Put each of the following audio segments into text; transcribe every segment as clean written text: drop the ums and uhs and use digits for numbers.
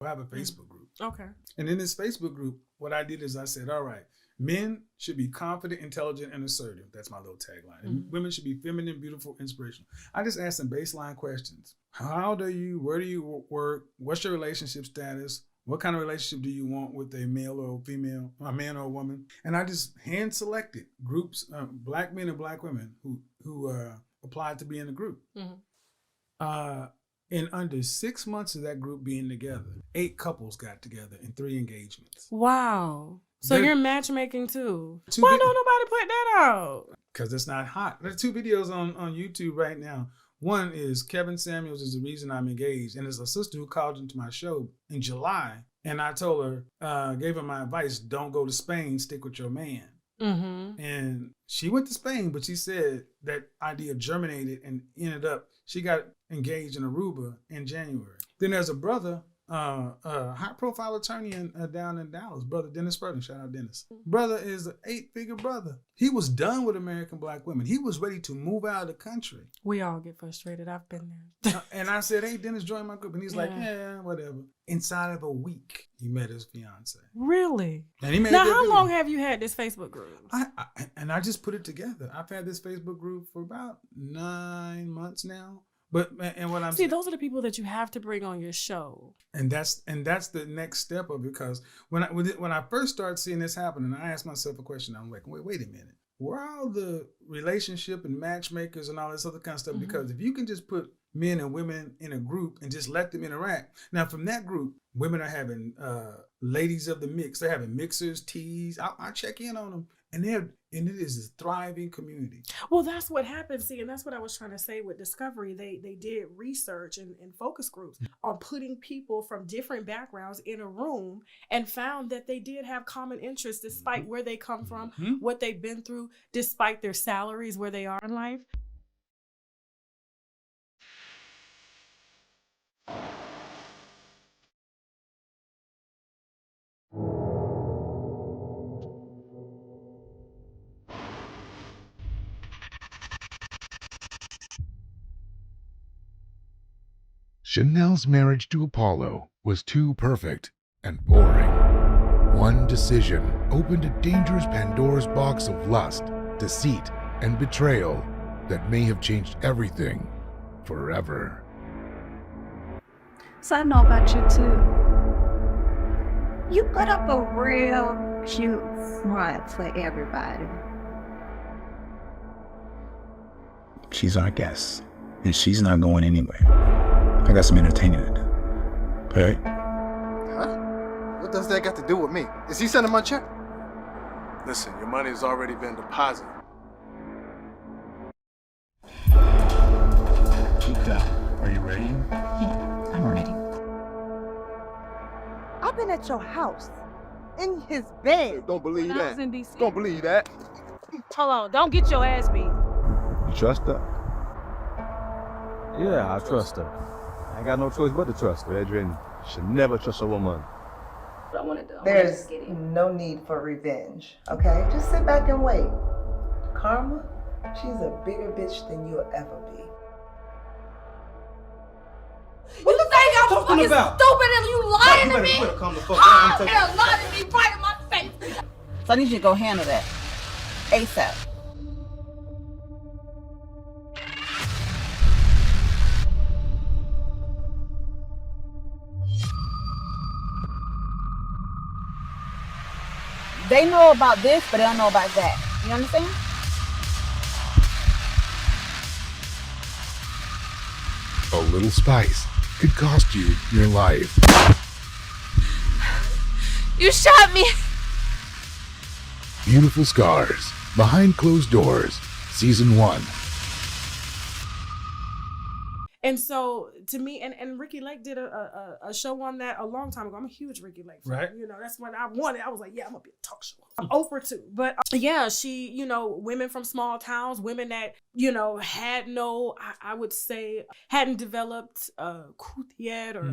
I have a Facebook group. Okay. And in this Facebook group, what I did is I said, all right, men should be confident, intelligent, and assertive. That's my little tagline. And women should be feminine, beautiful, inspirational. I just asked some baseline questions. How old are you? Where do you work? What's your relationship status? What kind of relationship do you want with a male or a female, a man or a woman? And I just hand selected groups, black men and black women who applied to be in the group. In under 6 months of that group being together, 8 couples got together in 3 engagements. Wow. So you're matchmaking too. Why don't nobody put that out? Because it's not hot. There's 2 videos on YouTube right now. One is Kevin Samuels is the reason I'm engaged. And there's a sister who called into my show in July. And I told her, gave her my advice, don't go to Spain, stick with your man. And she went to Spain, but she said that idea germinated and ended up, she got engaged in Aruba in January. Then there's a brother, a high-profile attorney down in Dallas, brother Dennis Burton. Shout out Dennis. Brother is an 8-figure brother. He was done with American black women. He was ready to move out of the country. We all get frustrated. I've been there. And I said, hey, Dennis, join my group. And he's like, yeah, whatever. Inside of a week, he met his fiance. Really? And he made now, how long have you had this Facebook group? I just put it together. I've had this Facebook group for about 9 months now. But and what I'm see, those are the people that you have to bring on your show. And that's the next step of it, because when I first started seeing this happening, I asked myself a question. I'm like, wait a minute. Where are all the relationship and matchmakers and all this other kind of stuff? Because if you can just put men and women in a group and just let them interact. Now, from that group, women are having ladies of the mix. They're having mixers, teas. I check in on them. And it is a thriving community. Well, that's what happened. See, and that's what I was trying to say with Discovery. They did research and focus groups on putting people from different backgrounds in a room and found that they did have common interests despite where they come from, what they've been through, despite their salaries, where they are in life. Chanel's marriage to Apollo was too perfect and boring. One decision opened a dangerous Pandora's box of lust, deceit, and betrayal that may have changed everything forever. So I know about you too. You put up a real cute front for everybody. She's our guest, and she's not going anywhere. I got some entertaining to do. Okay? Huh? What does that got to do with me? Is he sending my check? Listen, your money has already been deposited. Chica, are you ready? Yeah, I'm ready. I've been at your house, in his bed. Hey, don't believe when I that. was in DC. Don't believe that. Hold on, don't get your ass beat. You trust her? Yeah, I trust her. I ain't got no choice but to trust her. Adrian should never trust a woman. There's no need for revenge, okay? Just sit back and wait. Karma, she's a bigger bitch than you'll ever be. What the think I'm talking about? Stupid and you lying to me? Quit, calm the fuck Oh, down. hell, lying to me right in my face. So I need you to go handle that ASAP. They know about this, but they don't know about that. You understand? A little spice could cost you your life. You shot me. Beautiful Scars, Behind Closed Doors, Season 1. And so, to me, and Ricky Lake did a show on that a long time ago. I'm a huge Ricky Lake fan. Right. You know, that's when I wanted. I was like, yeah, I'm going to be a talk show host. Oprah too. But yeah, she, women from small towns, women that, had no, I would say, hadn't developed couth yet, or,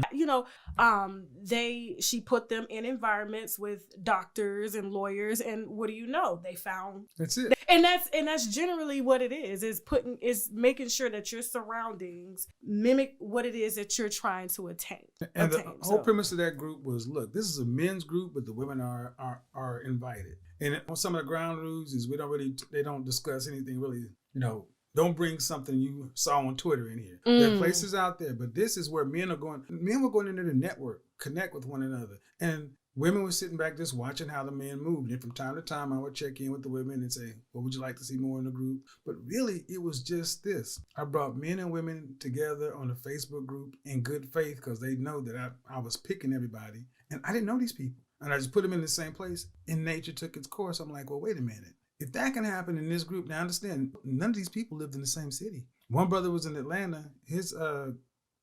she put them in environments with doctors and lawyers, and what do you know? They found. That's it. And that's generally what it is making sure that your surroundings mimic what it is that you're trying to attain. And the whole premise of that group was, look, this is a men's group, but the women are invited. And on some of the ground rules is they don't discuss anything really, don't bring something you saw on Twitter in here. There are places out there, but this is where men were going in there to network, connect with one another. And women were sitting back just watching how the men moved. And from time to time, I would check in with the women and say, what would you like to see more in the group? But really, it was just this. I brought men and women together on a Facebook group in good faith because they know that I was picking everybody. And I didn't know these people. And I just put them in the same place, and nature took its course. I'm like, well, wait a minute. If that can happen in this group, now understand, none of these people lived in the same city. One brother was in Atlanta. His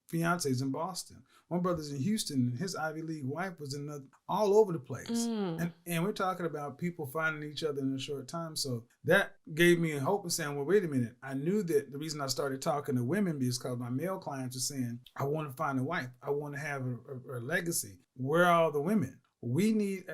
fiance is in Boston. One brother's in Houston. His Ivy League wife was in all over the place. And we're talking about people finding each other in a short time. So that gave me a hope and saying, well, wait a minute. I knew that the reason I started talking to women is because my male clients were saying, I want to find a wife. I want to have a legacy. Where are all the women? We need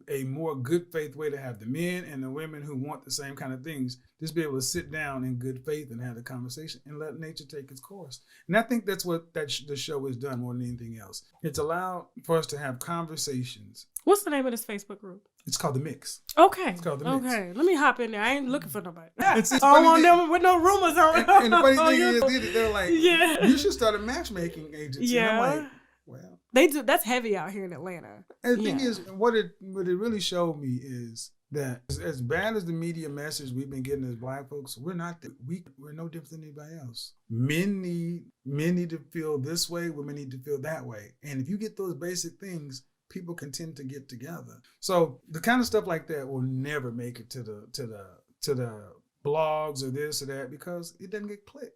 a more good faith way to have the men and the women who want the same kind of things just be able to sit down in good faith and have the conversation and let nature take its course. And I think that's what the show has done more than anything else. It's allowed for us to have conversations. What's the name of this Facebook group? It's called The Mix. Okay. It's called The Mix. Okay. Let me hop in there. I ain't looking for nobody. I don't want them with no rumors on it. And the funny thing is, they're like, you should start a matchmaking agency. Yeah. And I'm like, well, they do. That's heavy out here in Atlanta. And the thing is, what it really showed me is that as bad as the media message we've been getting as Black folks, we're not we're no different than anybody else. Men need to feel this way, women need to feel that way. And if you get those basic things, people can tend to get together. So the kind of stuff like that will never make it to the blogs or this or that because it doesn't get clicks.